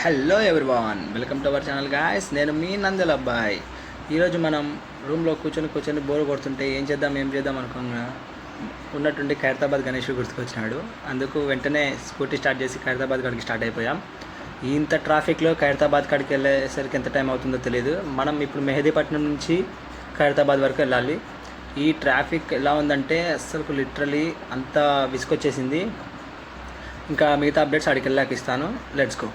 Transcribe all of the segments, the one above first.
Hello everyone, welcome to our channel guys. నేను మీ నందల్ అబ్బాయి. ఈరోజు మనం రూమ్లో కూర్చొని బోర్ కొడుతుంటే ఏం చేద్దాం అనుకున్నా ఉన్నట్టుండి ఖైరతాబాద్ గణేష్ గుర్తుకొచ్చినాడు. అందుకు వెంటనే స్కూటీ స్టార్ట్ చేసి ఖైరతాబాద్ కాడికి స్టార్ట్ అయిపోయాం. ఇంత ట్రాఫిక్లో ఖైరతాబాద్ కాడికి వెళ్ళేసరికి ఎంత టైం అవుతుందో తెలియదు. మనం ఇప్పుడు మెహదీపట్నం నుంచి ఖైరతాబాద్ వరకు వెళ్ళాలి. ఈ ట్రాఫిక్ ఎలా ఉందంటే అస్సలు లిటరలీ అంత విసుకొచ్చేసింది. ఇంకా మిగతా అప్డేట్స్ అడిగి వెళ్ళాక ఇస్తాను. Let's go.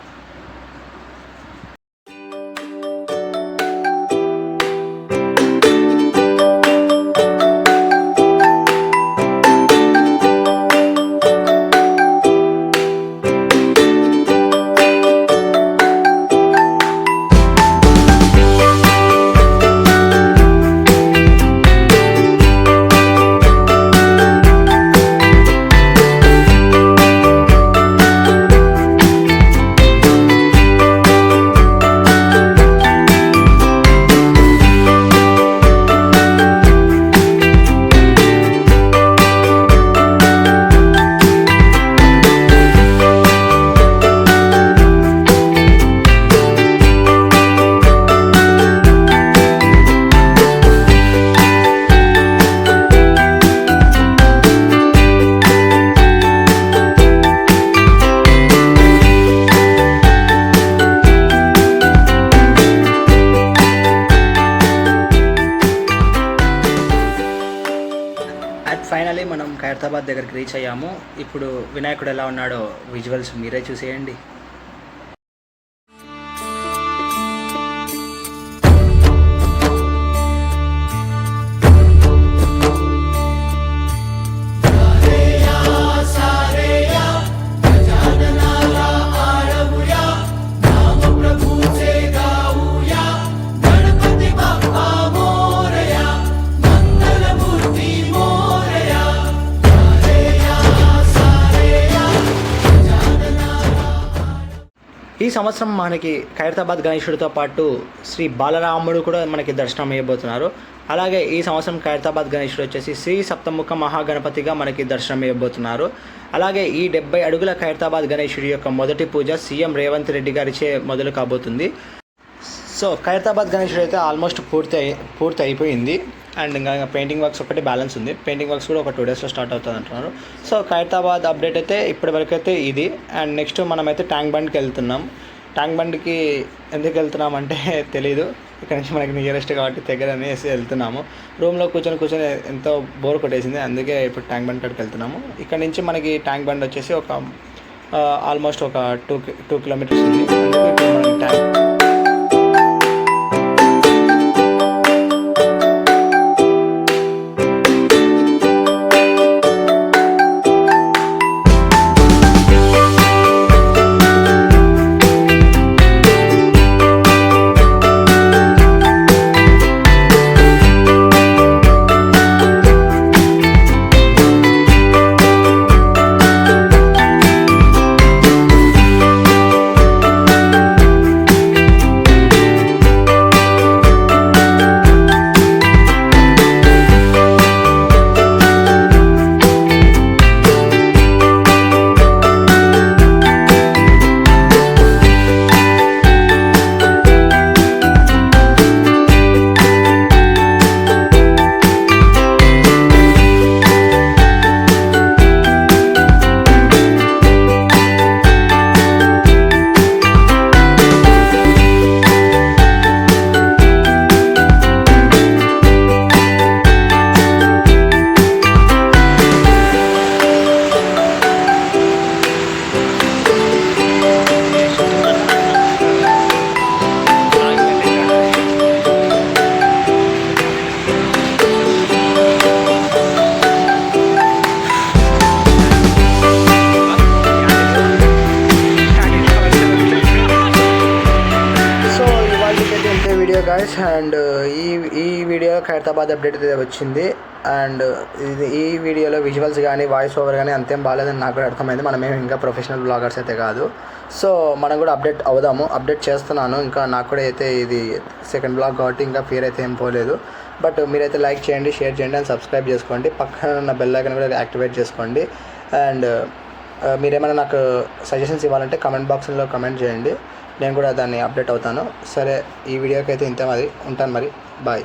ఫైనలీ మనం ఖైరతాబాద్ దగ్గరికి రీచ్ అయ్యాము. ఇప్పుడు వినాయకుడు ఎలా ఉన్నాడో విజువల్స్ మీరే చూసేయండి. ఈ సంవత్సరం మనకి ఖైరతాబాద్ గణేశుడితో పాటు శ్రీ బాలరాముడు కూడా మనకి దర్శనం ఇవ్వబోతున్నారు. అలాగే ఈ సంవత్సరం ఖైరతాబాద్ గణేశుడు వచ్చేసి శ్రీ సప్తముఖ మహాగణపతిగా మనకి దర్శనం ఇవ్వబోతున్నారు. అలాగే ఈ 70 అడుగుల ఖైరతాబాద్ గణేశుడి యొక్క మొదటి పూజ సీఎం రేవంత్ రెడ్డి గారిచే మొదలు కాబోతుంది. సో ఖైరతాబాద్ గణేశుడు అయితే ఆల్మోస్ట్ పూర్తి అయిపోయింది. అండ్ ఇంకా పెయింటింగ్ వర్క్స్ ఒకటి బ్యాలెన్స్ ఉంది. పెయింటింగ్ వర్క్స్ కూడా ఒక 2 డేస్లో స్టార్ట్ అవుతుంది అంటున్నారు. సో ఖైరతాబాద్ అప్డేట్ అయితే ఇప్పటి వరకు అయితే ఇది. అండ్ నెక్స్ట్ మనమైతే ట్యాంక్ బండ్కి వెళ్తున్నాం. ట్యాంక్ బండ్కి ఎందుకు వెళ్తున్నాం అంటే తెలీదు, ఇక్కడ నుంచి మనకి నియరెస్ట్ కాబట్టి దగ్గర అనేసి వెళ్తున్నాము. రూమ్లో కూర్చొని ఎంతో బోర్ కొట్టేసింది, అందుకే ఇప్పుడు ట్యాంక్ బండ్ కాడికి వెళ్తున్నాము. ఇక్కడ నుంచి మనకి ట్యాంక్ బండ్ వచ్చేసి ఒక ఆల్మోస్ట్ ఒక 2 కిలోమీటర్స్ ఉంది. అందుకే ఇప్పుడు మనం ట్యాంక్ గాయస్. అండ్ ఈ వీడియో ఖైరతాబాద్ అప్డేట్ అయితే వచ్చింది. అండ్ ఈ వీడియోలో విజువల్స్ కానీ వాయిస్ ఓవర్ కానీ అంతేం బాగాలేదని నాకు కూడా అర్థమైంది. మనమేమి ఇంకా ప్రొఫెషనల్ బ్లాగర్స్ అయితే కాదు. సో మనం కూడా అప్డేట్ చేస్తున్నాను. ఇంకా నాకు కూడా అయితే ఇది సెకండ్ బ్లాగ్ కాబట్టి ఇంకా ఫీర్ అయితే ఏం పోలేదు. బట్ మీరైతే లైక్ చేయండి, షేర్ చేయండి అండ్ సబ్స్క్రైబ్ చేసుకోండి. పక్కన ఉన్న బెల్ ఐకాన్ కూడా యాక్టివేట్ చేసుకోండి. అండ్ మీరేమైనా నాకు సజెషన్స్ ఇవ్వాలంటే కమెంట్ బాక్స్లో కమెంట్ చేయండి, నేను కూడా దాన్ని అప్డేట్ అవుతాను. సరే, ఈ వీడియోకి అయితే ఇంతే, మరి ఉంటాను, మరి బాయ్.